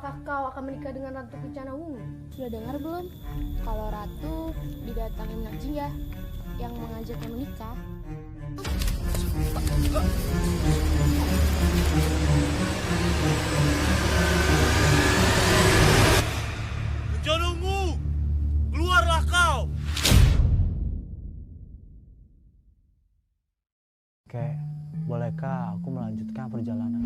apakah kau akan menikah dengan Ratu Kencana Wungu? Sudah dengar belum? Kalau Ratu didatangi Najiyah yang mengajaknya menikah. Kencana Wungu, keluarlah kau! Kek, bolehkah aku melanjutkan perjalanan?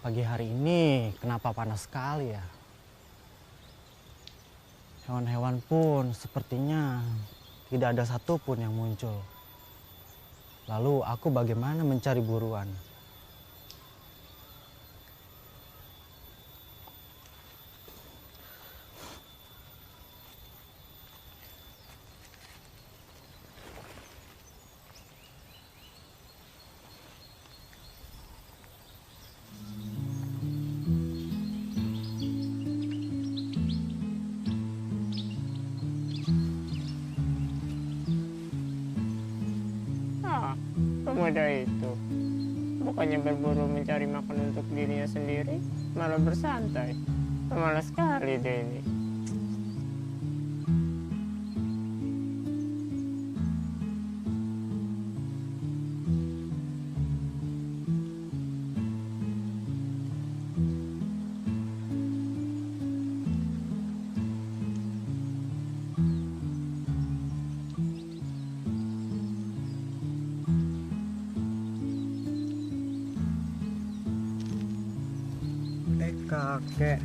Pagi hari ini kenapa panas sekali ya? Hewan-hewan pun sepertinya tidak ada satupun yang muncul. Lalu aku bagaimana mencari buruan? Pemuda itu bukannya berburu mencari makan untuk dirinya sendiri, malah bersantai. Pemalas sekali dia ini. Kakek,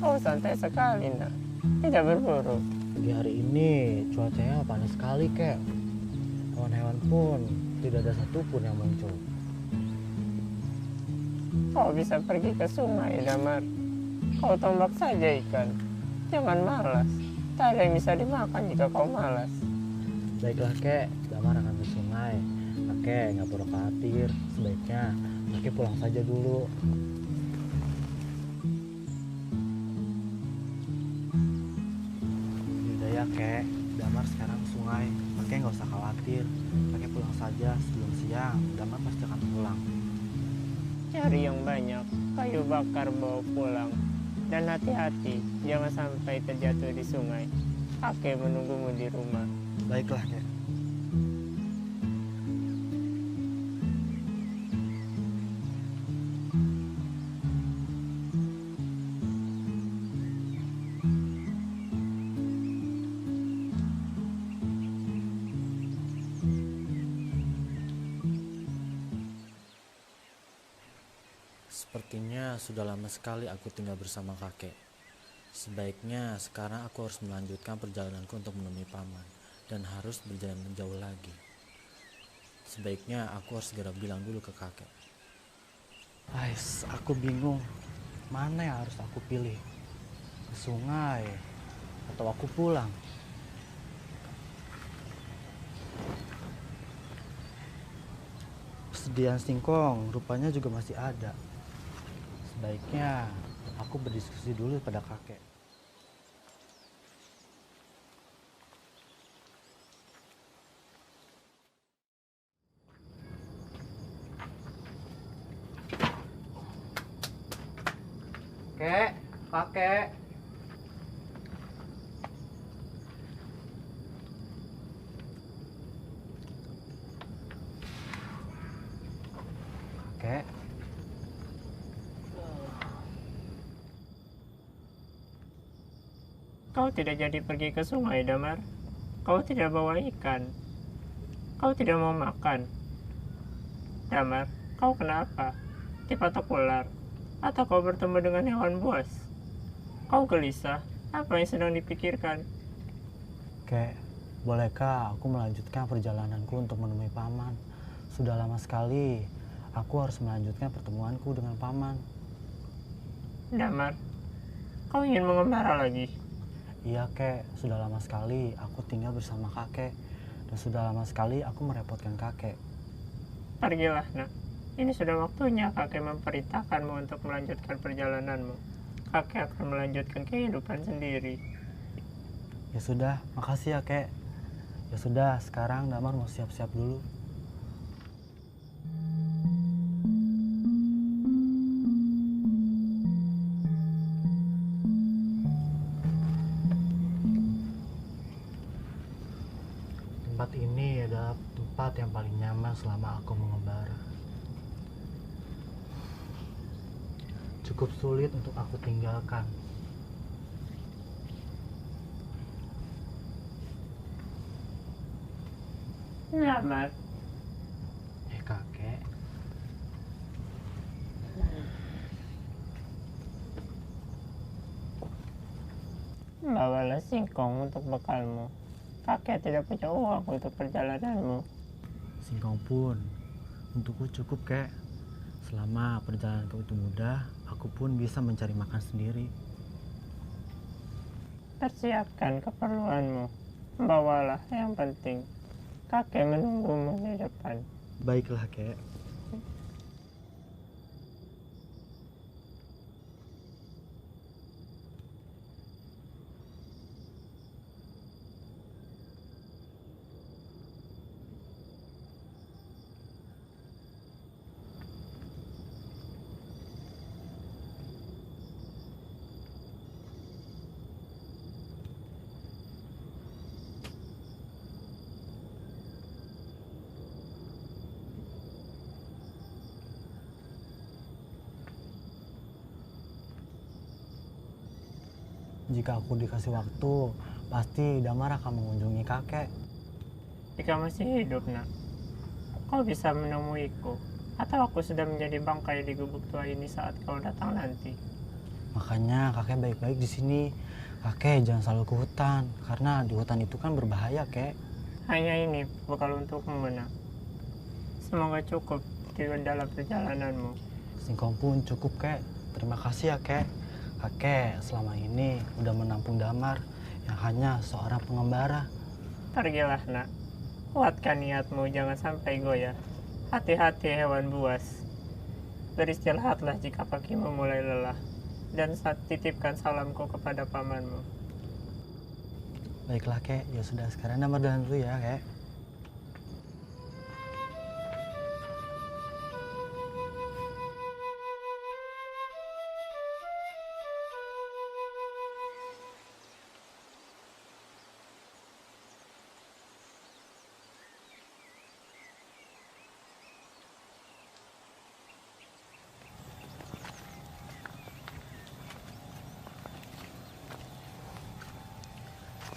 Oh, santai sekali, nak. Tidak berburu. pagi hari ini cuacanya panas sekali, Kek. Hewan-hewan pun tidak ada satupun yang muncul. Kau bisa pergi ke sungai, Damar. Kau tombak saja ikan. Jangan malas. Tak ada yang bisa dimakan jika kau malas. Baiklah, Kek. Damar akan ke sungai. Kakek nggak perlu khawatir. Sebaiknya kakek pulang saja dulu. Yaudah ya, Kek. Damar sekarang ke sungai. Kakek nggak usah khawatir. Kakek pulang saja sebelum siang. Damar pasti akan pulang. Cari yang banyak, kayu bakar bawa pulang. Dan hati-hati, jangan sampai terjatuh di sungai. Kakek menunggumu di rumah. Baiklah, Kek. Sepertinya sudah lama sekali aku tinggal bersama kakek. Sebaiknya sekarang aku harus melanjutkan perjalananku untuk menemui paman dan harus berjalan jauh lagi. Sebaiknya aku harus segera bilang dulu ke kakek. Aku bingung. Mana yang harus aku pilih? Ke sungai atau aku pulang? Persediaan singkong rupanya juga masih ada. Sebaiknya aku berdiskusi dulu pada kakek. Kek, kakek. Kakek. Kau tidak jadi pergi ke sungai, Damar. Kau tidak bawa ikan. Kau tidak mau makan. Damar, kau kenapa? Dipatok ular? Atau kau bertemu dengan hewan buas? Kau gelisah. Apa yang sedang dipikirkan? Kek, bolehkah aku melanjutkan perjalananku untuk menemui paman? Sudah lama sekali aku harus melanjutkan pertemuanku dengan paman. Damar, kau ingin mengembara lagi? Iya kek, sudah lama sekali aku tinggal bersama kakek. Dan sudah lama sekali aku merepotkan kakek. Pergilah nak, ini sudah waktunya kakek memerintahkanmu untuk melanjutkan perjalananmu. Kakek akan melanjutkan kehidupan sendiri. Ya sudah, makasih ya kek. Ya sudah, sekarang Damar mau siap-siap dulu. Tempat ini adalah tempat yang paling nyaman selama aku mengembara. Cukup sulit untuk aku tinggalkan. Damar, Kakek. bawalah singkong untuk bekalmu. Kakek tidak punya uang untuk perjalananmu. Singkong pun untukku cukup kek. Selama perjalananku itu mudah, aku pun bisa mencari makan sendiri. Persiapkan keperluanmu. Bawalah yang penting. Kakek menunggumu di depan. Baiklah kek. Jika aku dikasih waktu, pasti Damar akan mengunjungi kakek. Jika masih hidup, nak, kau bisa menemuiku. Atau aku sudah menjadi bangkai di gubuk tua ini saat kau datang nanti. Makanya kakek baik-baik di sini. Kakek jangan selalu ke hutan, karena di hutan itu kan berbahaya, kek. Hanya ini bekal untukmu, nak. Semoga cukup di dalam perjalananmu. Singkong pun cukup, kek. Terima kasih ya, kek. Kakek selama ini udah menampung Damar yang hanya seorang pengembara. Pergilah, nak. Kuatkan niatmu, jangan sampai goyah. Hati-hati hewan buas. Beristirahatlah jika pagimu mulai lelah. Dan titipkan salamku kepada pamanmu. Baiklah, kek. Ya sudah, sekarang Damar jalan dulu ya, kek.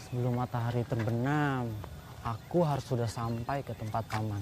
Sebelum matahari terbenam, aku harus sudah sampai ke tempat paman.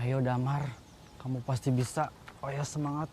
Ayo Damar, kamu pasti bisa. Oh ya, semangat.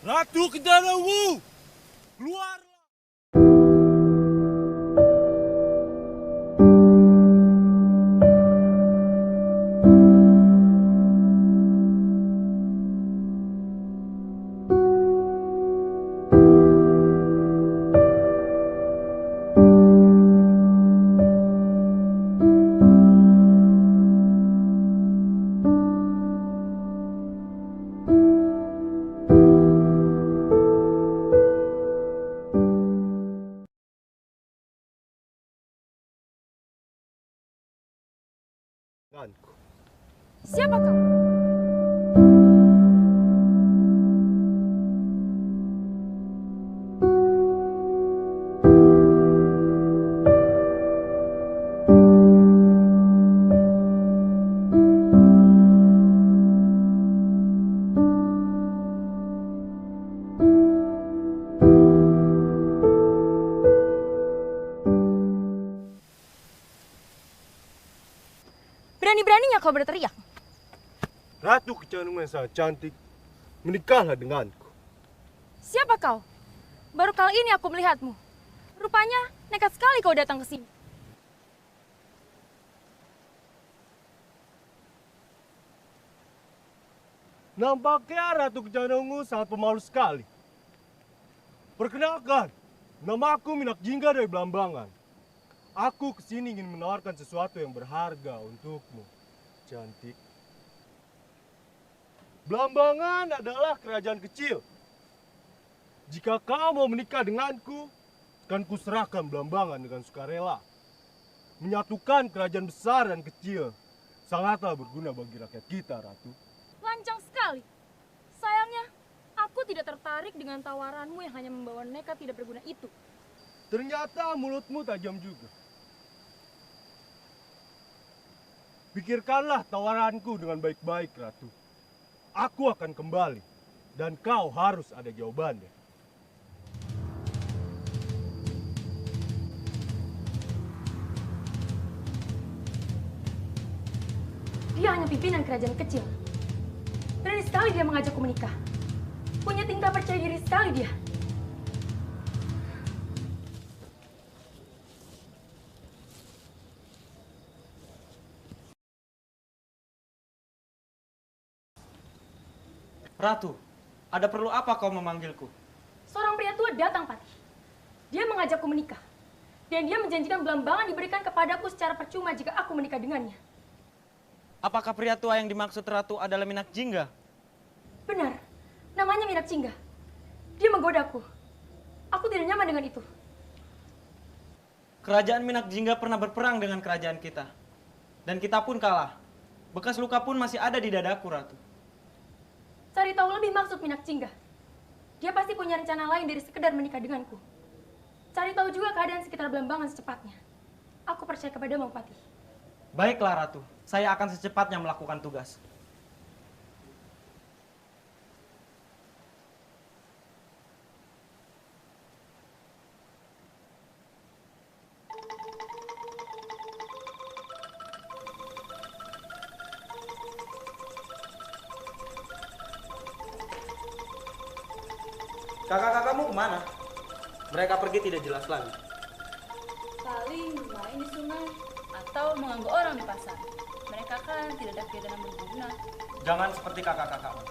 Ratu Kencanawu, keluar! denganku. Siapa kau? Berani-beraninya kau berteriak. Ratu kecenderungan sangat cantik, menikahlah denganku. Siapa kau? Baru kali ini aku melihatmu. Rupanya nekat sekali kau datang ke sini. Nampaknya Ratu Kecenderungan sangat pemalu sekali. Perkenalkan, nama aku Minak Jingga dari Blambangan. Aku kesini ingin menawarkan sesuatu yang berharga untukmu, cantik. Blambangan adalah kerajaan kecil. Jika kau mau menikah denganku, akan kuserahkan Blambangan dengan sukarela. Menyatukan kerajaan besar dan kecil sangatlah berguna bagi rakyat kita, Ratu. Lancang sekali. Sayangnya, aku tidak tertarik dengan tawaranmu yang hanya membawa nekat tidak berguna itu. Ternyata mulutmu tajam juga. Pikirkanlah tawaranku dengan baik-baik, Ratu. Aku akan kembali, dan kau harus ada jawabannya. Dia hanya pimpinan kerajaan kecil. Berani sekali dia mengajakku menikah. Punya tingkah percaya diri sekali dia. Ratu, ada perlu apa kau memanggilku? Seorang pria tua datang, Patih. Dia mengajakku menikah. Dan dia menjanjikan Blambangan diberikan kepadaku secara percuma jika aku menikah dengannya. Apakah pria tua yang dimaksud Ratu adalah Minak Jingga? Benar, namanya Minak Jingga. Dia menggodaku. Aku tidak nyaman dengan itu. Kerajaan Minak Jingga pernah berperang dengan kerajaan kita. Dan kita pun kalah. Bekas luka pun masih ada di dadaku, Ratu. Cari tahu lebih maksud Minak Jingga. Dia pasti punya rencana lain dari sekedar menikah denganku. Cari tahu juga keadaan sekitar Blambangan secepatnya. Aku percaya kepadamu, Patih. Baiklah, Ratu. Saya akan secepatnya melakukan tugas. Kakak-kakakmu kemana? Mereka pergi tidak jelas lagi. Paling main di sungai atau mengganggu orang di pasar. Mereka kan tidak ada kegiatan yang berguna. Jangan seperti kakak-kakakmu.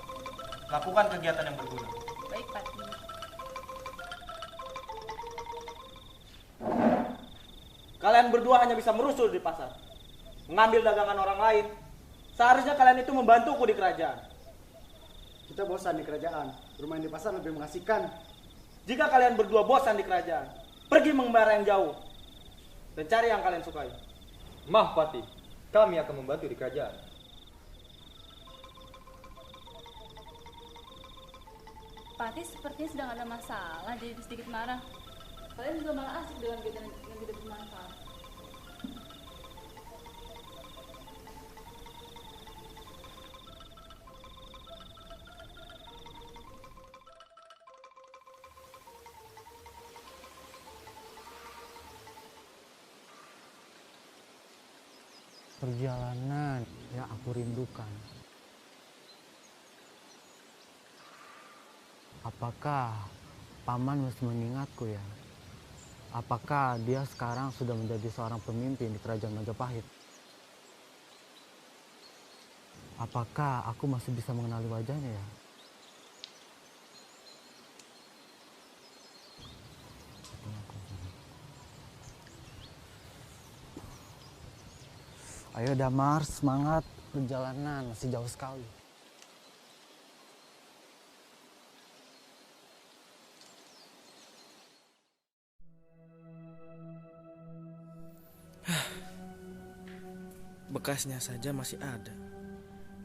Lakukan kegiatan yang berguna. Baik, Patih. Kalian berdua hanya bisa merusuh di pasar, mengambil dagangan orang lain. Seharusnya kalian itu membantuku di kerajaan. Kita bosan di kerajaan, bermain di pasar lebih mengasihkan. Jika kalian berdua bosan di kerajaan, pergi mengembara yang jauh dan cari yang kalian sukai. Maaf, Patih. Kami akan membantu di kerajaan. Patih sepertinya sedang ada masalah, jadi sedikit marah. Kalian juga malah asik dengan kegiatan yang tidak bermanfaat. Perjalanan yang aku rindukan. Apakah paman masih mengingatku ya? Apakah dia sekarang sudah menjadi seorang pemimpin di kerajaan Majapahit? Apakah aku masih bisa mengenali wajahnya ya? Ayo Damar, semangat, perjalanan masih jauh sekali. Bekasnya saja masih ada.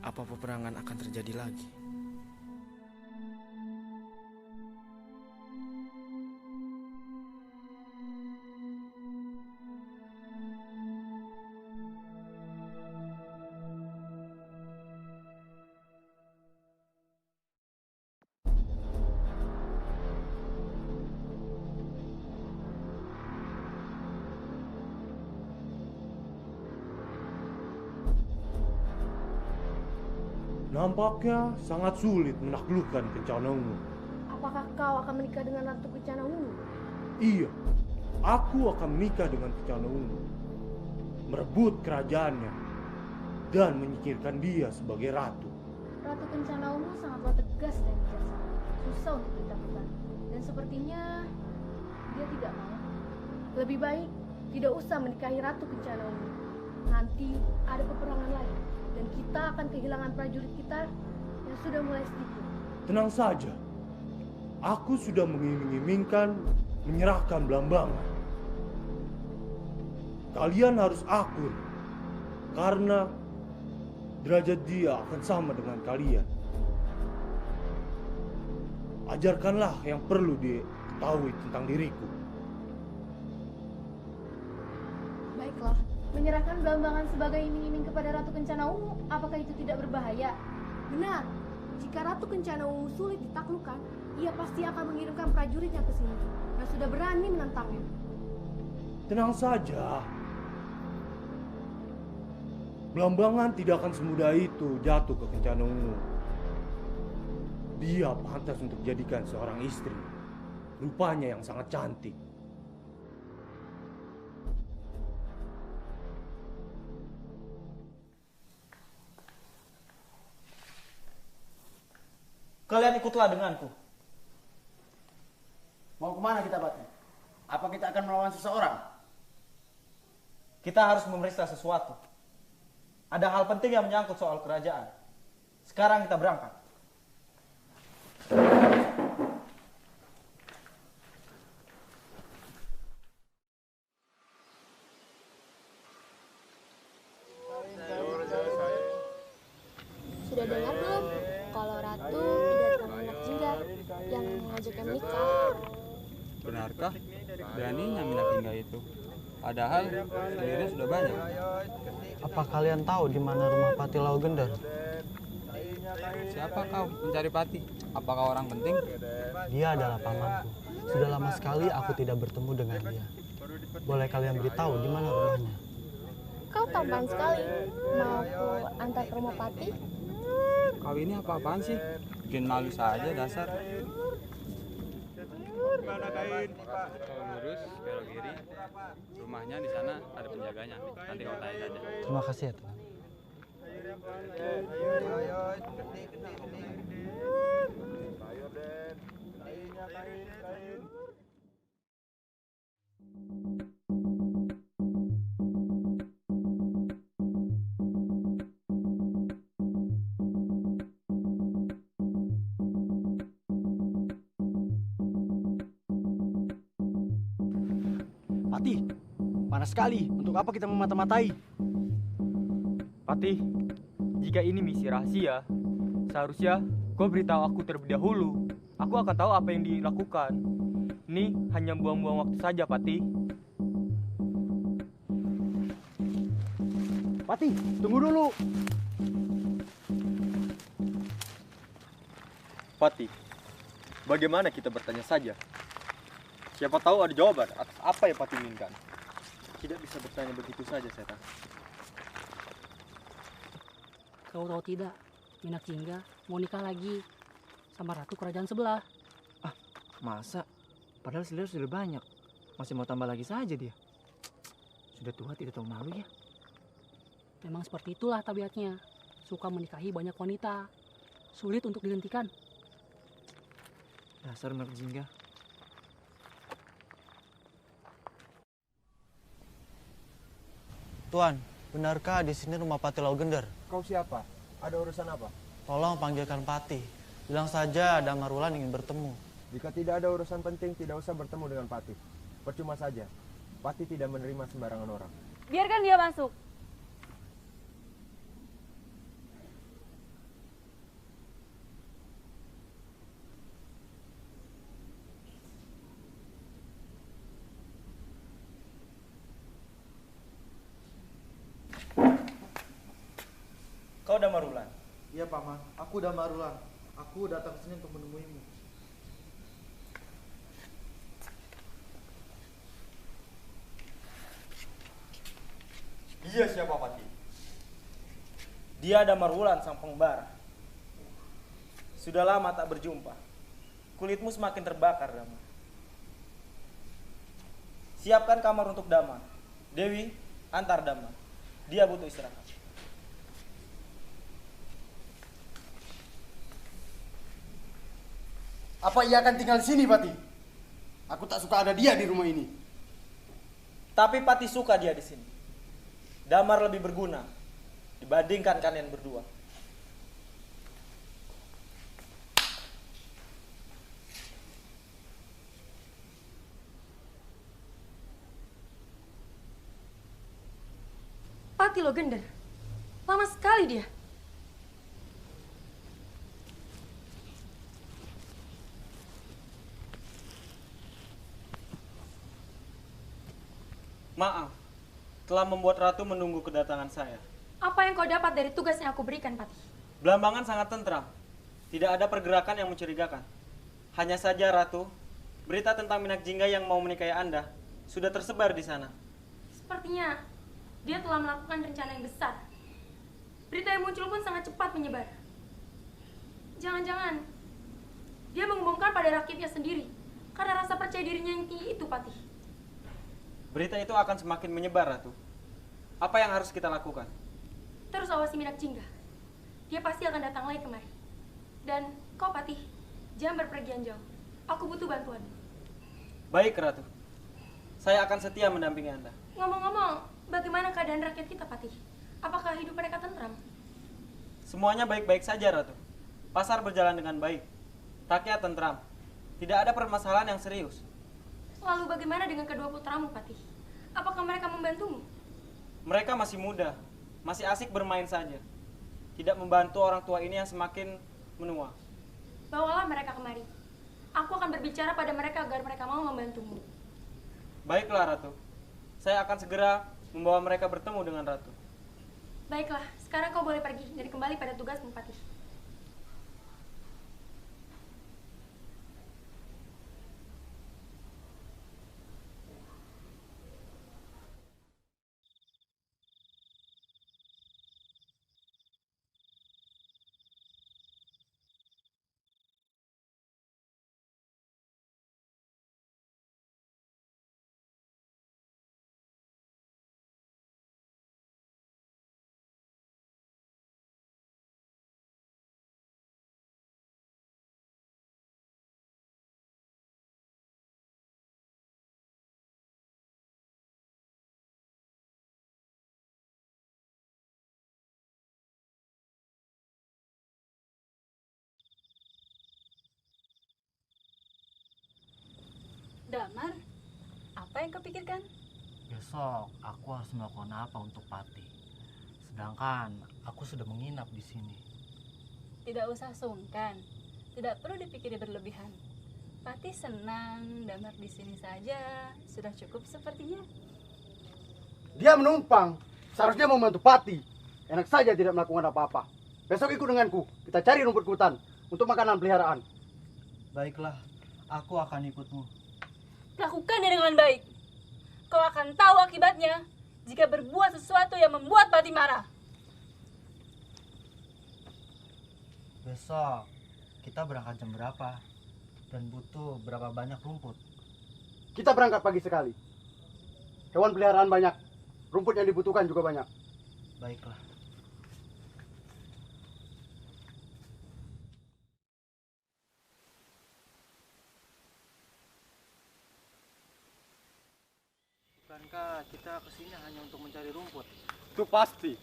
Apa peperangan akan terjadi lagi? Nampaknya sangat sulit menaklukkan Kencana Ungu. Apakah kau akan menikah dengan Ratu Kencana Ungu? Iya, aku akan menikah dengan Kencana Ungu, merebut kerajaannya, dan menyingkirkan dia sebagai ratu. Ratu Kencana Ungu sangatlah tegas dan bijaksana, susah untuk ditaklukkan. Dan sepertinya dia tidak mau. Lebih baik tidak usah menikahi Ratu Kencana Ungu. Nanti ada peperangan lagi, dan kita akan kehilangan prajurit kita yang sudah mulai sedikit. Tenang saja, aku sudah mengiming-imingkan menyerahkan Blambangan. Kalian harus akur, karena derajat dia akan sama dengan kalian. Ajarkanlah yang perlu diketahui tentang diriku. Baiklah, menyerahkan Blambangan sebagai iming-iming kepada Ratu Kencana Ungu, apakah itu tidak berbahaya? Benar, jika Ratu Kencana Ungu sulit ditaklukkan, ia pasti akan mengirimkan prajuritnya ke sini yang sudah berani menentangnya. Tenang saja. Blambangan tidak akan semudah itu jatuh ke Kencana Ungu. Dia pantas untuk dijadikan seorang istri. Rupanya yang sangat cantik. Kalian ikutlah denganku. Mau kemana kita, Pati? Apa kita akan melawan seseorang? Kita harus memeriksa sesuatu. Ada hal penting yang menyangkut soal kerajaan. Sekarang kita berangkat. Sudah dengar belum? Kalau Ratu didatangkan Minak Jingga yang mengajaknya menikah. Benarkah? Beraninya Minak Jingga itu? Padahal sendirinya sudah banyak. Apa kalian tahu di mana rumah Pati Laugender? Siapa kau mencari Pati? Apakah orang penting? Dia adalah pamanku. Sudah lama sekali aku tidak bertemu dengan dia. Boleh kalian beritahu di mana rumahnya? Kau tampan sekali. Mau antar ke rumah Pati? Kau ini apa-apaan sih? Bikin malu saja dasar. Kau lurus belok kiri. Rumahnya di sana ada penjaganya. Nanti kau tanya saja. Terima kasih ya Tuhan. Pati, panas sekali. Untuk apa kita memata-matai? Pati, jika ini misi rahasia, seharusnya kau beritahu aku terlebih dahulu. Aku akan tahu apa yang dilakukan. Ini hanya buang-buang waktu saja, Pati. Pati, tunggu dulu. Pati, bagaimana kita bertanya saja? Siapa tahu ada jawaban atas apa yang Pati inginkan. Tidak bisa bertanya begitu saja, Setan. Kau tahu tidak, Minak Jingga mau nikah lagi sama ratu kerajaan sebelah. Ah, masa? Padahal selera sudah banyak. Masih mau tambah lagi saja dia. Sudah tua tidak tahu malu ya. Memang seperti itulah tabiatnya. Suka menikahi banyak wanita. Sulit untuk dihentikan. Dasar Minak Jingga. Tuan, benarkah di sini rumah Pati Laugender? Kau siapa? Ada urusan apa? Tolong panggilkan Pati. Bilang saja ada Marulan ingin bertemu. Jika tidak ada urusan penting, tidak usah bertemu dengan Pati. Percuma saja. Pati tidak menerima sembarangan orang. Biarkan dia masuk. Kau Damarulan? Iya paman, aku Damarulan. Aku datang ke sini untuk menemuimu. Dia siapa, Pati? Dia Damarulan sang pengembara. Sudah lama tak berjumpa. Kulitmu semakin terbakar, Damar. Siapkan kamar untuk Damar. Dewi, antar Damar. Dia butuh istirahat. Apa ia akan tinggal di sini, Pati? Aku tak suka ada dia di rumah ini. Tapi Pati suka dia di sini. Damar lebih berguna dibandingkan kalian berdua. Pati lo gender. Lama sekali dia. Maaf, telah membuat Ratu menunggu kedatangan saya. Apa yang kau dapat dari tugas yang aku berikan, Pati? Belambangan sangat tentram. Tidak ada pergerakan yang mencurigakan. Hanya saja, Ratu, berita tentang Minak Jingga yang mau menikahi Anda sudah tersebar di sana. Sepertinya dia telah melakukan rencana yang besar. Berita yang muncul pun sangat cepat menyebar. Jangan-jangan dia mengumumkan pada rakyatnya sendiri karena rasa percaya dirinya yang tinggi itu, Pati. Berita itu akan semakin menyebar, Ratu. Apa yang harus kita lakukan? Terus awasi Minak Jingga. Dia pasti akan datang lagi kemari. Dan kau, Pati, jangan berpergian jauh. Aku butuh bantuan. Baik, Ratu. Saya akan setia mendampingi Anda. Ngomong-ngomong, bagaimana keadaan rakyat kita, Pati? Apakah hidup mereka tentram? Semuanya baik-baik saja, Ratu. Pasar berjalan dengan baik. Rakyat tentram. Tidak ada permasalahan yang serius. Lalu bagaimana dengan kedua putramu, Pati? Apakah mereka membantumu? Mereka masih muda, masih asik bermain saja. Tidak membantu orang tua ini yang semakin menua. Bawalah mereka kemari. Aku akan berbicara pada mereka agar mereka mau membantumu. Baiklah, Ratu. Saya akan segera membawa mereka bertemu dengan Ratu. Baiklah, sekarang kau boleh pergi dan kembali pada tugasmu, Pati. Damar, apa yang kau pikirkan? Besok aku harus melakukan apa untuk Pati. Sedangkan aku sudah menginap di sini. Tidak usah sungkan. Tidak perlu dipikiri berlebihan. Pati senang Damar di sini saja. Sudah cukup sepertinya. Dia menumpang. Seharusnya membantu Pati. Enak saja tidak melakukan apa-apa. Besok ikut denganku. Kita cari rumput hutan untuk makanan peliharaan. Baiklah, aku akan ikutmu. Lakukannya dengan baik. Kau akan tahu akibatnya jika berbuat sesuatu yang membuat Pati marah. Besok kita berangkat jam berapa? Dan butuh berapa banyak rumput? Kita berangkat pagi sekali. Hewan peliharaan banyak. Rumput yang dibutuhkan juga banyak. Baiklah. Bukankah kita kesini hanya untuk mencari rumput? Itu pasti.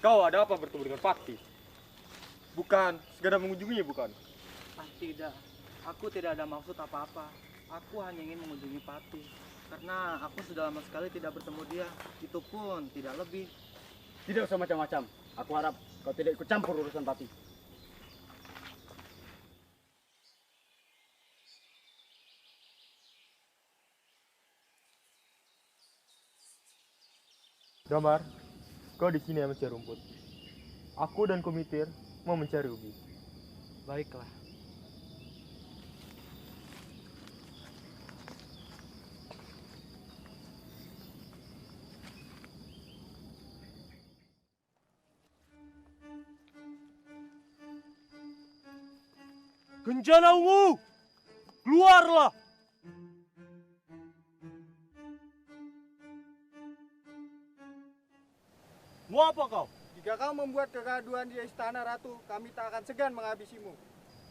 Kau ada apa bertemu dengan Pati? Bukan segera mengunjunginya, bukan? Tidak. Aku tidak ada maksud apa-apa. Aku hanya ingin mengunjungi Pati. Karena aku sudah lama sekali tidak bertemu dia. Itu pun tidak lebih. Tidak usah macam-macam. Aku harap kau tidak ikut campur urusan Pati. Damar, kau di sini yang mencari rumput. Aku dan Kumitir mau mencari Ubi. Baiklah. Kencana Ungu, keluarlah! Mau apa kau? Jika kau membuat kegaduhan di istana Ratu, kami tak akan segan menghabisimu.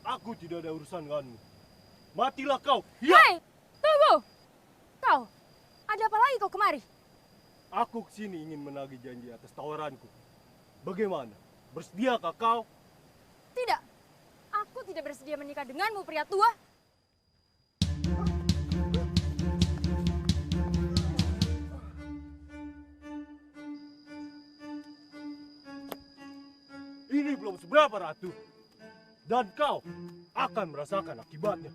Aku tidak ada urusan denganmu. Matilah kau! Hei, tunggu! Kau, ada apa lagi kau kemari? Aku kesini ingin menagih janji atas tawaranku. Bagaimana? Bersediakah kau? Tidak, aku tidak bersedia menikah denganmu, pria tua. Ini belum seberapa, Ratu. Dan kau akan merasakan akibatnya.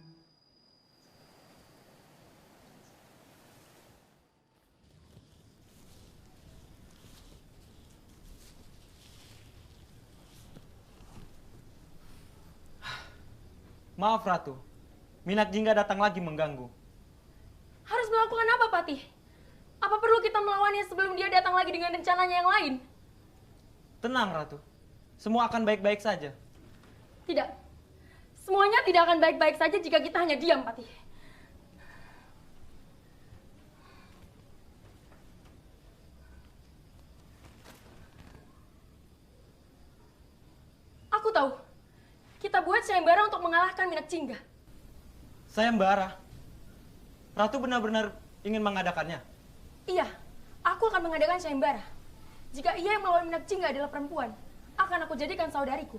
Maaf Ratu, Minak Jingga datang lagi mengganggu. Harus melakukan apa, Patih? Apa perlu kita melawannya sebelum dia datang lagi dengan rencananya yang lain? Tenang Ratu, semua akan baik-baik saja. Tidak. Semuanya tidak akan baik-baik saja jika kita hanya diam, Patih. Aku tahu. Kita buat sayembara untuk mengalahkan Minak Jingga. Sayembara? Ratu benar-benar ingin mengadakannya? Iya, aku akan mengadakan sayembara. Jika ia yang melawan Minak Jingga adalah perempuan, akan aku jadikan saudariku.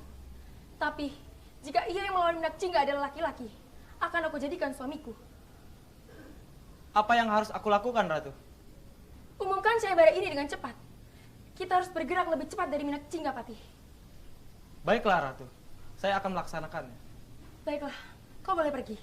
Tapi, jika ia yang melawan Minak Jingga adalah laki-laki, akan aku jadikan suamiku. Apa yang harus aku lakukan, Ratu? Umumkan sayembara ini dengan cepat. Kita harus bergerak lebih cepat dari Minak Jingga, Patih. Baiklah, Ratu. Saya akan melaksanakannya. Baiklah, kau boleh pergi.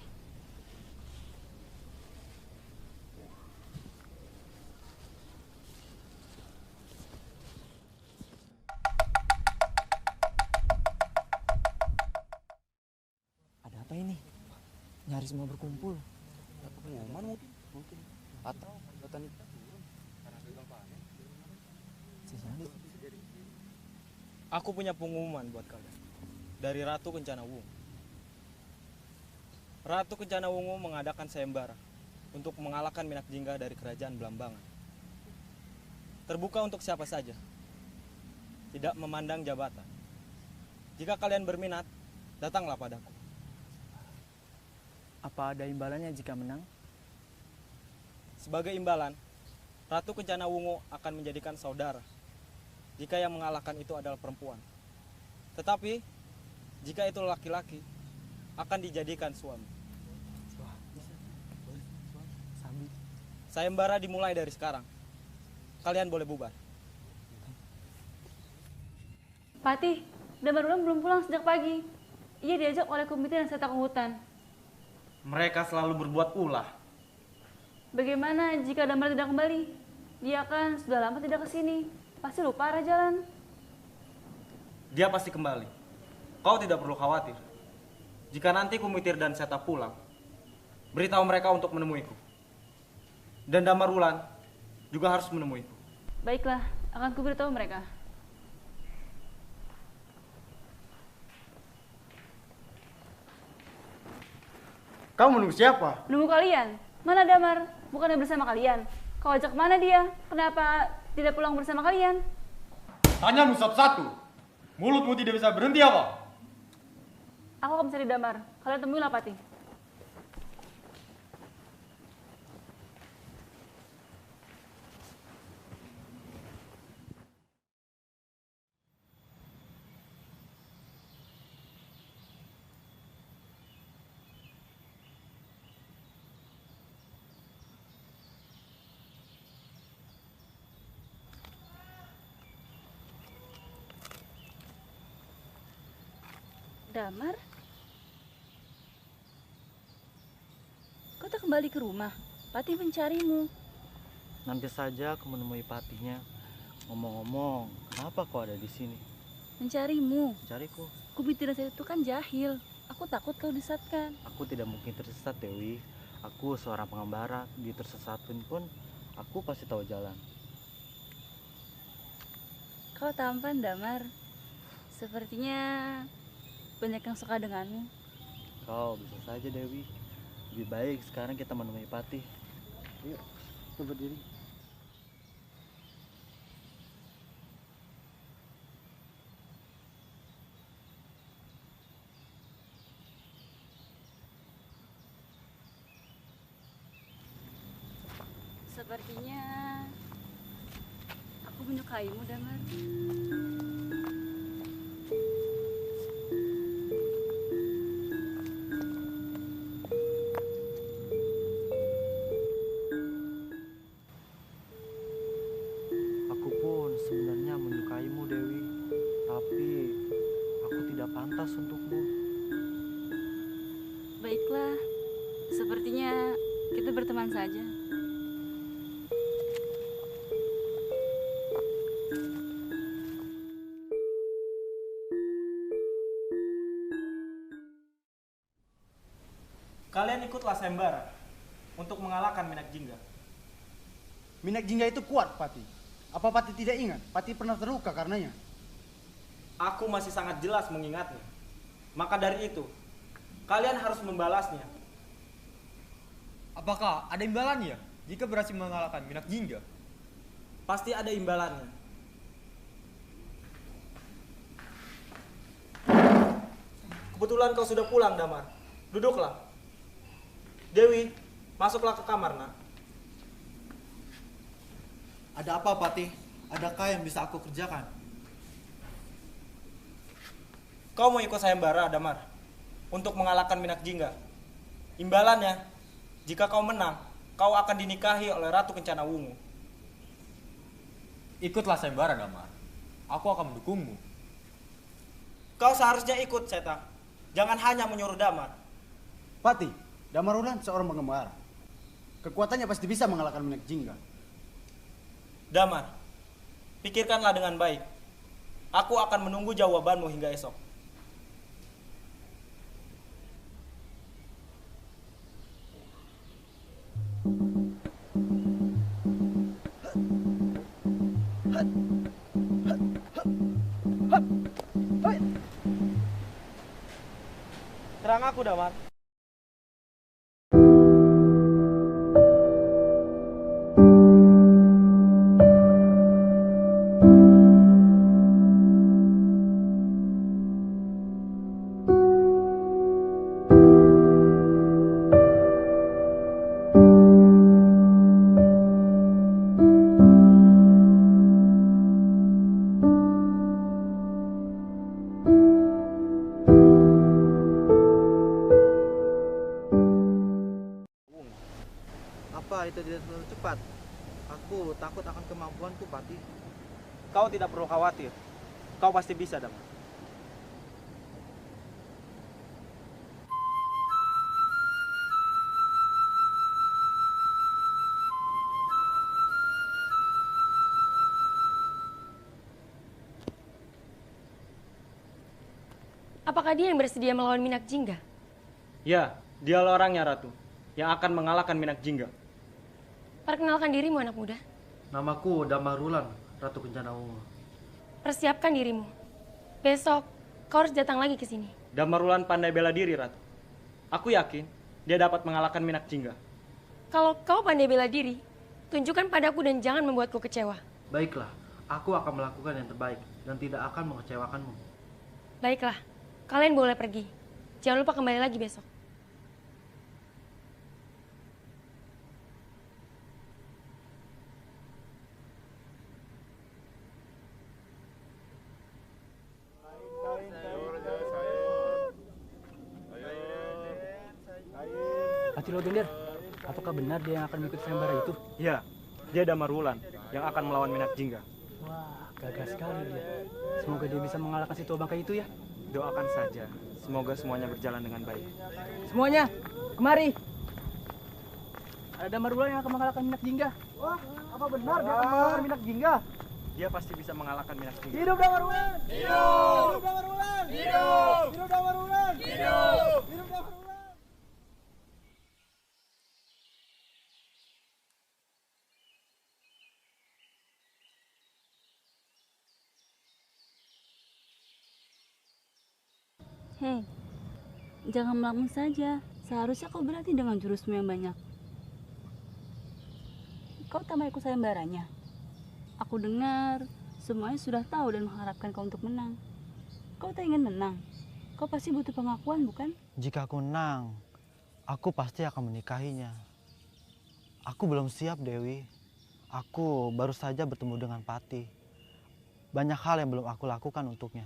Ada apa ini? Nyaris semua berkumpul. Dapat pengumuman mungkin. Atau petani kita turun karena gagal panen. Aku punya pengumuman buat kalian. Dari Ratu Kencana Wungu. Ratu Kencana Wungu mengadakan sayembara untuk mengalahkan Minak Jingga dari kerajaan Belambangan. Terbuka untuk siapa saja. Tidak memandang jabatan. Jika kalian berminat, datanglah padaku. Apa ada imbalannya jika menang? Sebagai imbalan, Ratu Kencana Wungu akan menjadikan saudara jika yang mengalahkan itu adalah perempuan. Tetapi jika itu laki-laki, akan dijadikan suami. Sayembara dimulai dari sekarang. Kalian boleh bubar. Patih, Damarulan belum pulang sejak pagi. Ia diajak oleh komite dan setak hutan. Mereka selalu berbuat ulah. Bagaimana jika Damar tidak kembali? Dia kan sudah lama tidak ke sini. Pasti lupa arah jalan. Dia pasti kembali. Kau tidak perlu khawatir. Jika nanti Kumitir dan Seta pulang, beritahu mereka untuk menemuiku. Dan Damarulan juga harus menemuiku. Baiklah, akan kuberitahu mereka. Kamu menunggu siapa? Nunggu kalian. Mana Damar? Bukannya bersama kalian. Kau ajak mana dia? Kenapa tidak pulang bersama kalian? Tanyamu satu-satu. Mulutmu tidak bisa berhenti apa? Aku akan mencari Damar. Kalian temuilah Patih. Damar? Kau tak kembali ke rumah? Patih mencarimu. Nanti saja aku menemui Patihnya. Ngomong-ngomong, kenapa kau ada di sini? Mencarimu. Cariku. Kubitiran saya itu kan jahil. Aku takut kau disesatkan. Aku tidak mungkin tersesat, Dewi. Aku seorang pengembara, di tersesat pun aku pasti tahu jalan. Kau tampan, Damar. Sepertinya banyak yang suka denganmu. Kau bisa saja, Dewi. Lebih baik sekarang kita menemui Patih. Yuk, kita berdiri. Sepertinya aku menyukaimu, Damar. Aku pun sebenarnya menyukaimu, Dewi. Tapi aku tidak pantas untukmu. Baiklah, sepertinya kita berteman saja. Kalian ikutlah sayembara untuk mengalahkan Minak Jingga. Minak Jingga itu kuat, Patih. Apa Patih tidak ingat? Patih pernah terluka karenanya. Aku masih sangat jelas mengingatnya. Maka dari itu, kalian harus membalasnya. Apakah ada imbalannya jika berhasil mengalahkan Minak Jingga? Pasti ada imbalannya. Kebetulan kau sudah pulang, Damar. Duduklah. Dewi, masuklah ke kamar, nak. Ada apa, Patih? Adakah yang bisa aku kerjakan? Kau mau ikut sayembara, Damar, untuk mengalahkan Minak Jingga. Imbalannya, jika kau menang, kau akan dinikahi oleh Ratu Kencana Wungu. Ikutlah sayembara, Damar. Aku akan mendukungmu. Kau seharusnya ikut, Seta. Jangan hanya menyuruh Damar. Patih, Damar Wulan seorang pengembara. Kekuatannya pasti bisa mengalahkan Minak Jingga. Damar, pikirkanlah dengan baik. Aku akan menunggu jawabanmu hingga esok. Serang aku, Damar. Apa itu tidak terlalu cepat? Aku takut akan kemampuanku, Patih. Kau tidak perlu khawatir. Kau pasti bisa, Damar. Apakah dia yang bersedia melawan Minak Jingga? Ya, dialah orangnya, Ratu, yang akan mengalahkan Minak Jingga. Perkenalkan dirimu, anak muda. Namaku Damar Wulan, Ratu Kencana Wungu. Persiapkan dirimu. Besok, kau harus datang lagi ke sini. Damar Wulan pandai bela diri, Ratu. Aku yakin dia dapat mengalahkan Minak Jingga. Kalau kau pandai bela diri, tunjukkan padaku dan jangan membuatku kecewa. Baiklah, aku akan melakukan yang terbaik dan tidak akan mengecewakanmu. Baiklah, kalian boleh pergi. Jangan lupa kembali lagi besok. Patih Lodender, apakah benar dia yang akan mengikuti sayembara itu? Ya, dia Damar Wulan yang akan melawan Minak Jingga. Wah, gagah sekali dia. Semoga dia bisa mengalahkan si tua bangkai itu ya. Doakan saja, semoga semuanya berjalan dengan baik. Semuanya, kemari. Ada Damar Wulan yang akan mengalahkan Minak Jingga. Wah, apa benar dia akan mengalahkan Minak Jingga? Dia pasti bisa mengalahkan Minak Jingga. Hidup Damar Wulan! Hidup! Hei, jangan melamun saja. Seharusnya kau berlatih dengan jurusmu yang banyak. Kau tak mau ikut sayembaranya? Aku dengar semuanya sudah tahu dan mengharapkan kau untuk menang. Kau tak ingin menang? Kau pasti butuh pengakuan, bukan? Jika aku menang, aku pasti akan menikahinya. Aku belum siap, Dewi. Aku baru saja bertemu dengan Pati. Banyak hal yang belum aku lakukan untuknya.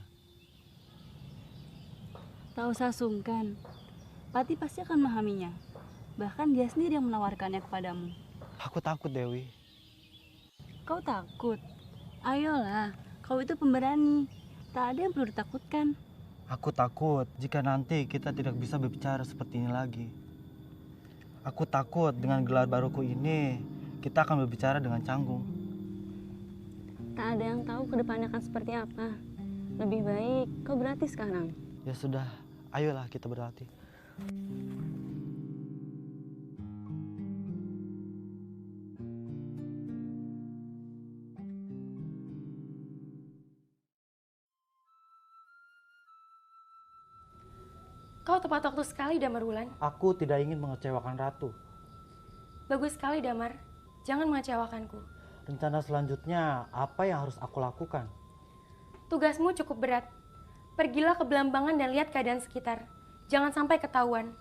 Tak usah sungkan. Pati pasti akan memahaminya. Bahkan dia sendiri yang menawarkannya kepadamu. Aku takut, Dewi. Kau takut? Ayolah, kau itu pemberani. Tak ada yang perlu ditakutkan. Aku takut jika nanti kita tidak bisa berbicara seperti ini lagi. Aku takut dengan gelar baruku ini, kita akan berbicara dengan canggung. Tak ada yang tahu ke depannya akan seperti apa. Lebih baik kau berlatih sekarang. Ya sudah, ayolah kita berlatih. Kau tepat waktu sekali, Damar Wulan. Aku tidak ingin mengecewakan Ratu. Bagus sekali, Damar. Jangan mengecewakanku. Rencana selanjutnya apa yang harus aku lakukan? Tugasmu cukup berat. Pergilah ke Belambangan dan lihat keadaan sekitar. Jangan sampai ketahuan.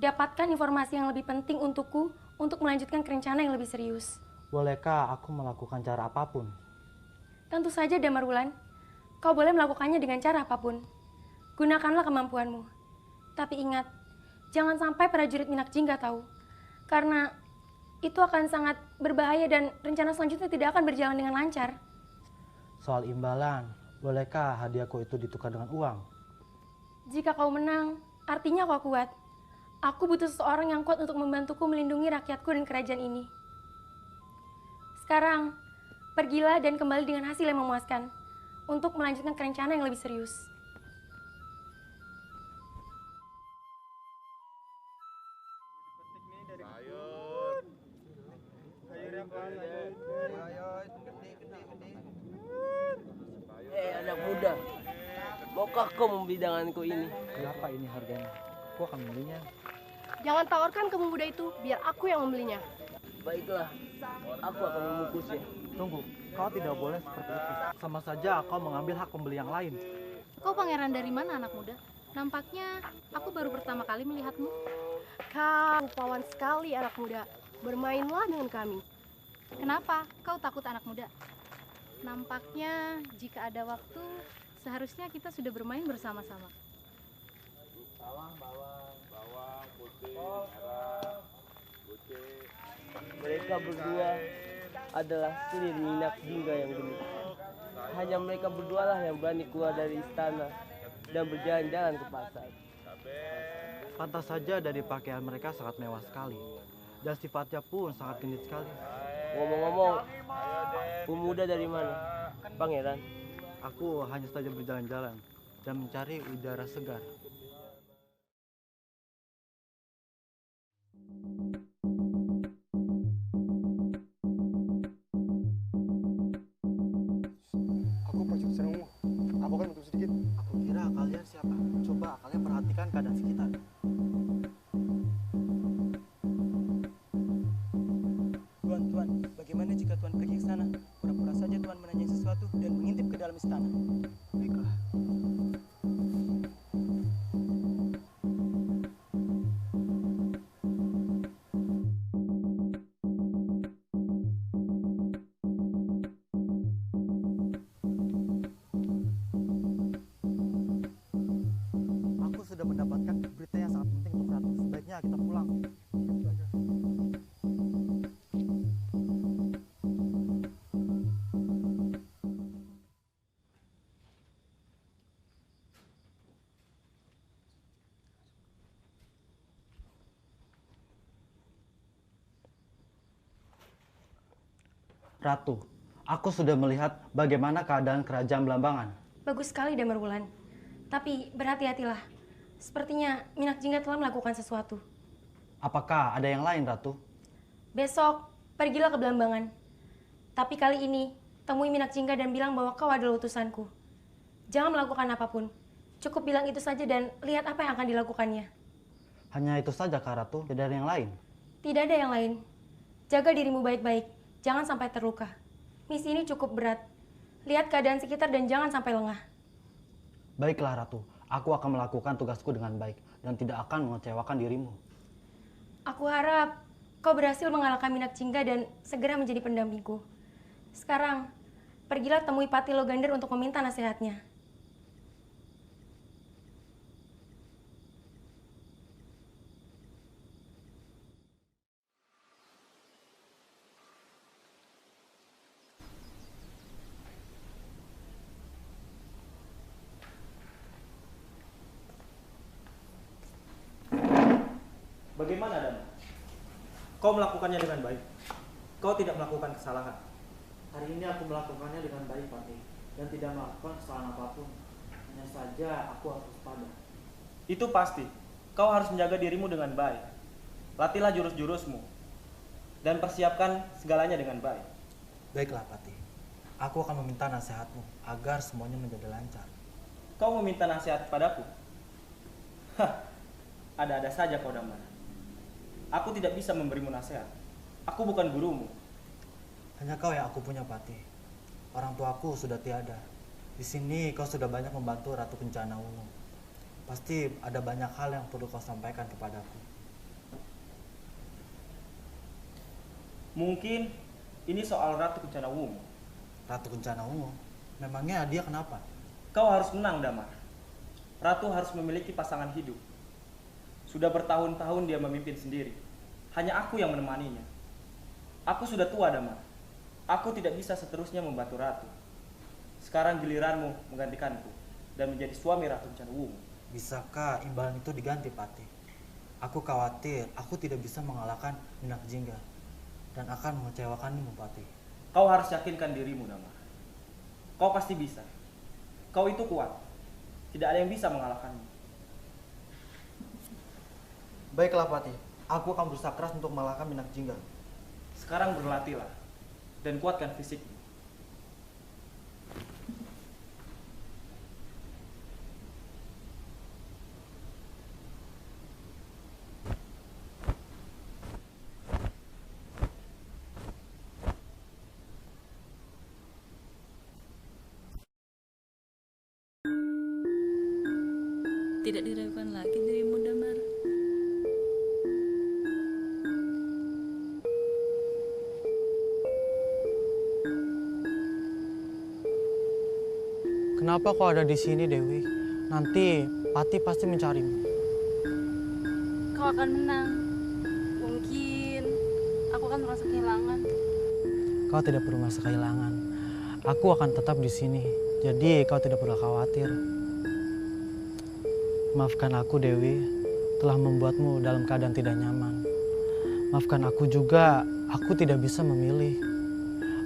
Dapatkan informasi yang lebih penting untukku untuk melanjutkan rencana yang lebih serius. Bolehkah aku melakukan cara apapun? Tentu saja, Damar Wulan. Kau boleh melakukannya dengan cara apapun. Gunakanlah kemampuanmu. Tapi ingat, jangan sampai prajurit Minak Jingga tahu. Karena itu akan sangat berbahaya dan rencana selanjutnya tidak akan berjalan dengan lancar. Soal imbalan, bolehkah hadiahku itu ditukar dengan uang? Jika kau menang, artinya kau kuat. Aku butuh seseorang yang kuat untuk membantuku melindungi rakyatku dan kerajaan ini. Sekarang, pergilah dan kembali dengan hasil yang memuaskan untuk melanjutkan rencana yang lebih serius. Hei anak muda, maukah kau membeli daganganku ini? Berapa ini harganya? Aku akan membelinya. Jangan tawarkan ke pemuda itu, biar aku yang membelinya. Baiklah, aku akan membungkusnya. Tunggu, kau tidak boleh seperti itu. Sama saja kau mengambil hak pembeli yang lain. Kau pangeran dari mana, anak muda? Nampaknya aku baru pertama kali melihatmu. Kau rupawan sekali, anak muda. Bermainlah dengan kami. Kenapa? Kau takut, anak muda? Nampaknya jika ada waktu, seharusnya kita sudah bermain bersama-sama. Bawang, putih, merah, putih. Mereka berdua adalah selir Minak Jingga yang gemuk. Hanya mereka berdualah yang berani keluar dari istana dan berjalan-jalan ke pasar. Pantas saja dari pakaian mereka sangat mewah sekali. Dan sifatnya pun sangat genit sekali. Ngomong-ngomong, pemuda dari mana? Pangeran? Aku hanya saja berjalan-jalan dan mencari udara segar. Aku pasti senangmu. Aku kan butuh sedikit. Aku kira kalian siapa? Coba kalian perhatikan keadaan sekitar. Tuan, bagaimana jika Tuan pergi ke sana? Pura-pura saja Tuan menanyai sesuatu dan mengintip ke dalam istana. Baiklah. Aku sudah mendapatkan berita yang sangat penting untuk Ratu. Sebaiknya kita pulang. Ratu, aku sudah melihat bagaimana keadaan kerajaan Belambangan. Bagus sekali, Damar Wulan. Tapi berhati-hatilah. Sepertinya Minak Jingga telah melakukan sesuatu. Apakah ada yang lain, Ratu? Besok, pergilah ke Belambangan. Tapi kali ini, temui Minak Jingga dan bilang bahwa kau adalah utusanku. Jangan melakukan apapun. Cukup bilang itu saja dan lihat apa yang akan dilakukannya. Hanya itu saja Kak Ratu, tidak ada yang lain. Tidak ada yang lain. Jaga dirimu baik-baik, jangan sampai terluka. Misi ini cukup berat. Lihat keadaan sekitar dan jangan sampai lengah. Baiklah Ratu, aku akan melakukan tugasku dengan baik dan tidak akan mengecewakan dirimu. Aku harap kau berhasil mengalahkan Minak Jingga dan segera menjadi pendampingku. Sekarang, pergilah temui Patih Logander untuk meminta nasihatnya. Bagaimana, Dama? Kau melakukannya dengan baik. Kau tidak melakukan kesalahan. Hari ini aku melakukannya dengan baik, Patih, dan tidak melakukan kesalahan apapun. Hanya saja aku harus waspada. Itu pasti. Kau harus menjaga dirimu dengan baik. Latihlah jurus-jurusmu. Dan persiapkan segalanya dengan baik. Baiklah, Patih. Aku akan meminta nasihatmu agar semuanya menjadi lancar. Kau meminta nasihat padaku? Hah, ada-ada saja kau, Damar. Aku tidak bisa memberimu nasihat. Aku bukan gurumu. Hanya kau yang aku punya, Patih. Orang tuaku sudah tiada. Di sini kau sudah banyak membantu Ratu Kencana Wungu. Pasti ada banyak hal yang perlu kau sampaikan kepadaku. Mungkin ini soal Ratu Kencana Wungu. Ratu Kencana Wungu? Memangnya dia kenapa? Kau harus menang, Damar. Ratu harus memiliki pasangan hidup. Sudah bertahun-tahun dia memimpin sendiri. Hanya aku yang menemaninya. Aku sudah tua, Damar. Aku tidak bisa seterusnya membantu Ratu. Sekarang giliranmu menggantikanku dan menjadi suami Ratu Kencana Wungu. Bisakah imbalan itu diganti, Patih? Aku khawatir aku tidak bisa mengalahkan Minak Jingga dan akan mengecewakanmu, Patih. Kau harus yakinkan dirimu, Damar. Kau pasti bisa. Kau itu kuat. Tidak ada yang bisa mengalahkanmu. Baiklah, Patih. Aku akan berusaha keras untuk mengalahkan Minak Jingga. Sekarang berlatihlah dan kuatkan fisikmu. Tidak diragukan lagi dirimu, Damar. Kenapa kau ada di sini, Dewi? Nanti Patih pasti mencarimu. Kau akan menang. Mungkin aku akan merasa kehilangan. Kau tidak perlu merasa kehilangan. Aku akan tetap di sini. Jadi kau tidak perlu khawatir. Maafkan aku, Dewi, telah membuatmu dalam keadaan tidak nyaman. Maafkan aku juga, aku tidak bisa memilih.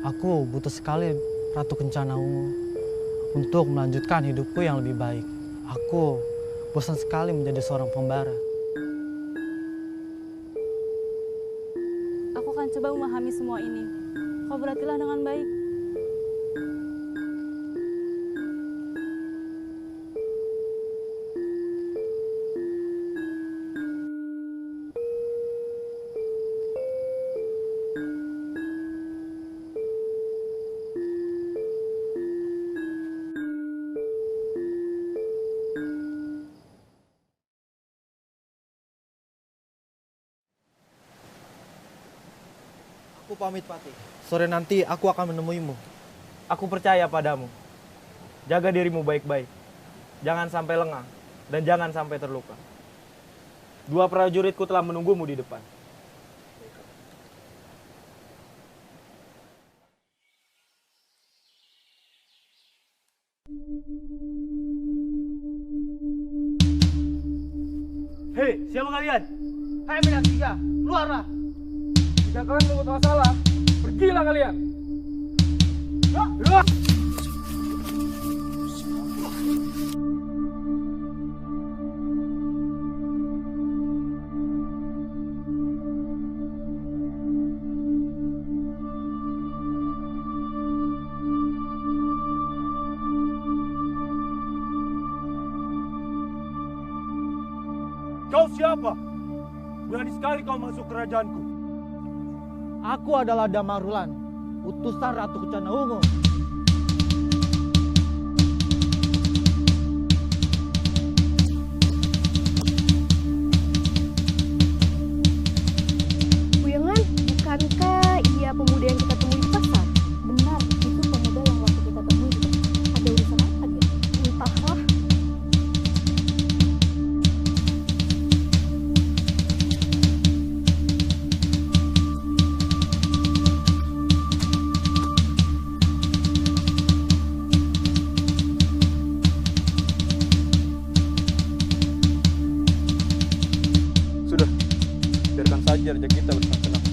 Aku butuh sekali Ratu Kencana Wungu untuk melanjutkan hidupku yang lebih baik. Aku bosan sekali menjadi seorang pembara. Aku akan coba memahami semua ini. Kau berlatihlah dengan baik. Aku pamit, Patih. Sore nanti aku akan menemuimu. Aku percaya padamu. Jaga dirimu baik-baik. Jangan sampai lengah dan jangan sampai terluka. 2 prajuritku telah menunggumu di depan. Hei, siapa kalian? Hai Minak Jingga, keluarlah. Jika kalian membuat masalah, pergilah kalian. Kau siapa? Berani sekali kau masuk kerajaanku. Aku adalah Damarulan, utusan Ratu Kencana Ungu. Buyangan, bukankah ia pemuda yang kita temui di pasar? Benar, itu pemuda yang waktu kita temui. Ada urusan apa dia? Entahlah. Sudah, biarkan saja raja kita bersenang-senang.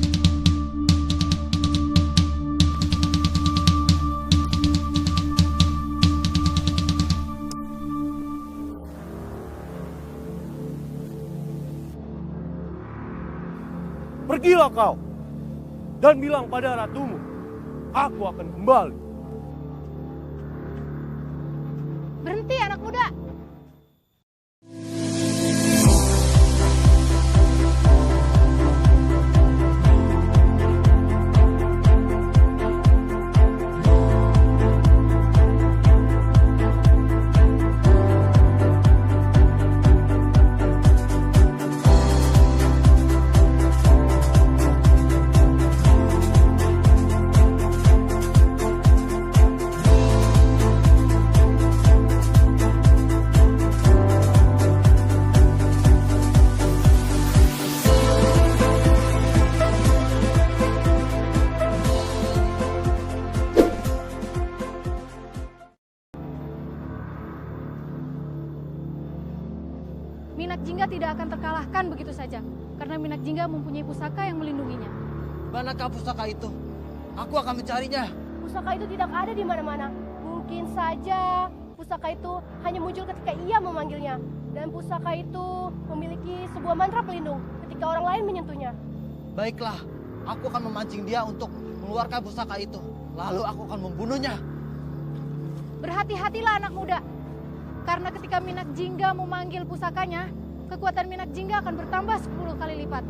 Pergilah kau dan bilang pada ratumu, aku akan kembali. Berhenti anak muda. Minak Jingga tidak akan terkalahkan begitu saja, karena Minak Jingga mempunyai pusaka yang melindunginya. Manakah pusaka itu? Aku akan mencarinya. Pusaka itu tidak ada di mana-mana. Mungkin saja pusaka itu hanya muncul ketika ia memanggilnya. Dan pusaka itu memiliki sebuah mantra pelindung ketika orang lain menyentuhnya. Baiklah, aku akan memancing dia untuk mengeluarkan pusaka itu. Lalu aku akan membunuhnya. Berhati-hatilah anak muda. Karena ketika Minak Jingga memanggil pusakanya, kekuatan Minak Jingga akan bertambah 10 kali lipat.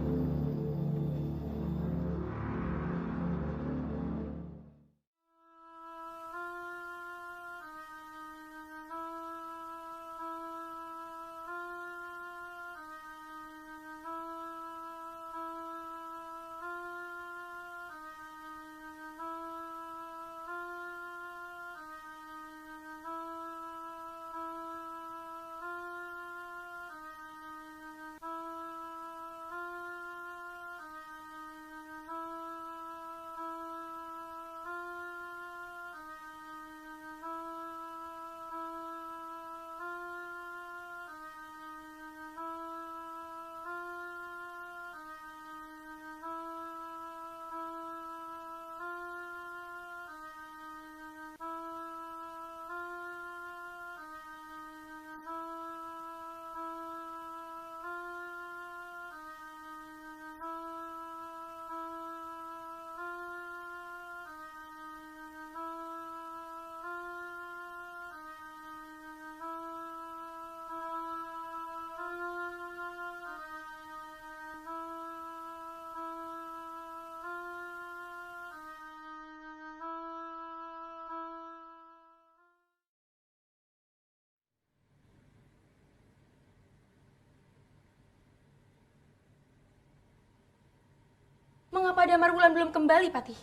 Mengapa Damarwulan belum kembali, Patih?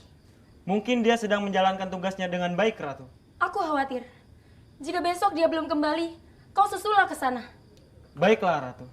Mungkin dia sedang menjalankan tugasnya dengan baik, Ratu. Aku khawatir. Jika besok dia belum kembali, kau susullah ke sana. Baiklah, Ratu.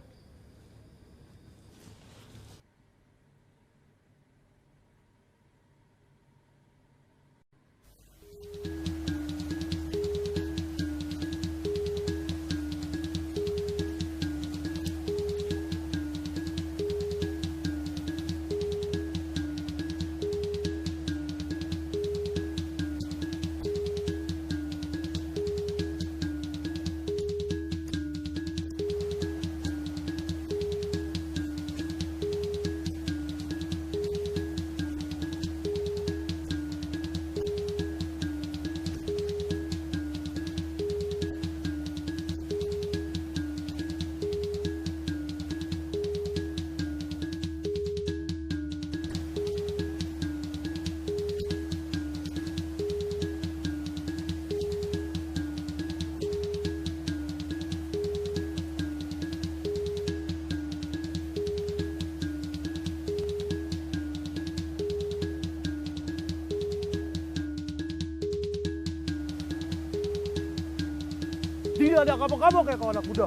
tidak ada kapok-kapok kayak kau anak muda.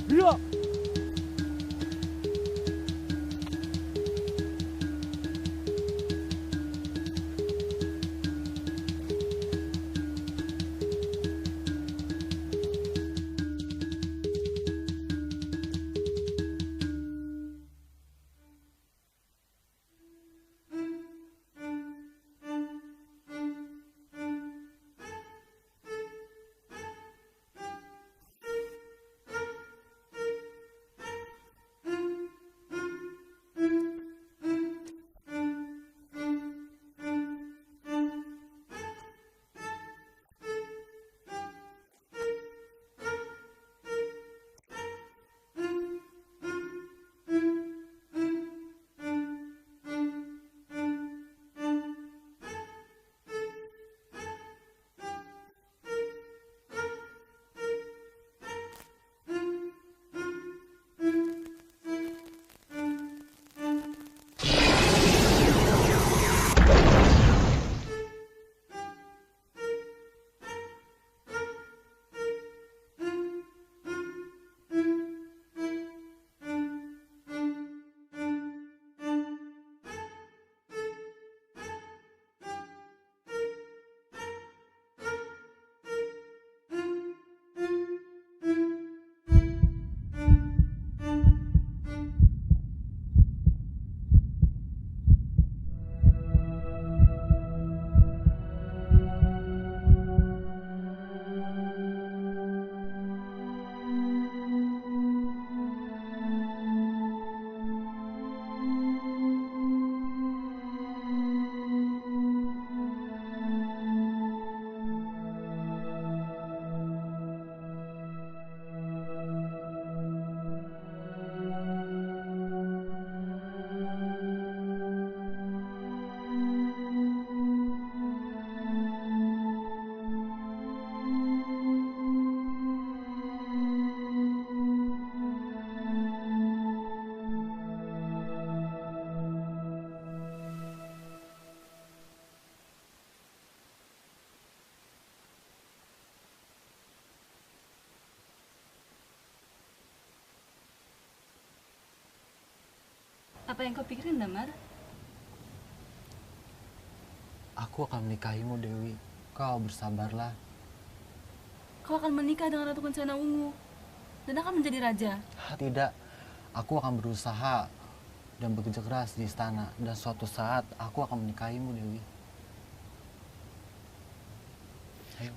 Iya. Apa yang kau pikirin, Damar? Aku akan menikahimu, Dewi. Kau bersabarlah. Kau akan menikah dengan Ratu Kencana Ungu dan akan menjadi raja. Tidak, aku akan berusaha dan bekerja keras di istana. Dan suatu saat aku akan menikahimu, Dewi. Ayo.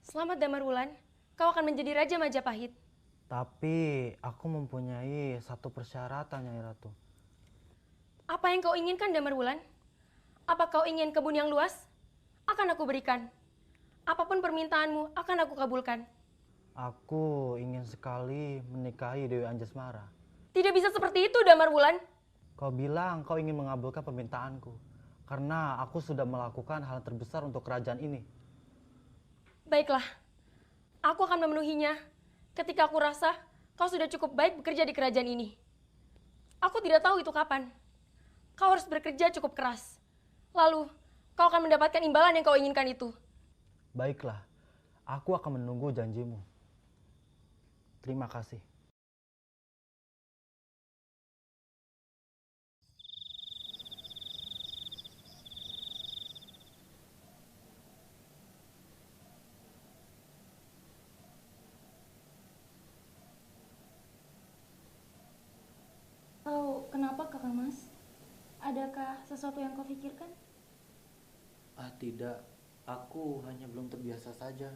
Selamat Damar Wulan, kau akan menjadi Raja Majapahit. Tapi aku mempunyai satu persyaratan, Nyai Ratu. Apa yang kau inginkan, Damar Wulan? Apa kau ingin kebun yang luas? Akan aku berikan. Apapun permintaanmu, akan aku kabulkan. Aku ingin sekali menikahi Dewi Anjasmara. Tidak bisa seperti itu, Damar Wulan. Kau bilang kau ingin mengabulkan permintaanku. Karena aku sudah melakukan hal terbesar untuk kerajaan ini. Baiklah, aku akan memenuhinya ketika aku rasa kau sudah cukup baik bekerja di kerajaan ini. Aku tidak tahu itu kapan. Kau harus bekerja cukup keras. Lalu, kau akan mendapatkan imbalan yang kau inginkan itu. Baiklah, aku akan menunggu janjimu. Terima kasih. Oh, kenapa Kakak Mas? Adakah sesuatu yang kau pikirkan? Tidak, aku hanya belum terbiasa saja.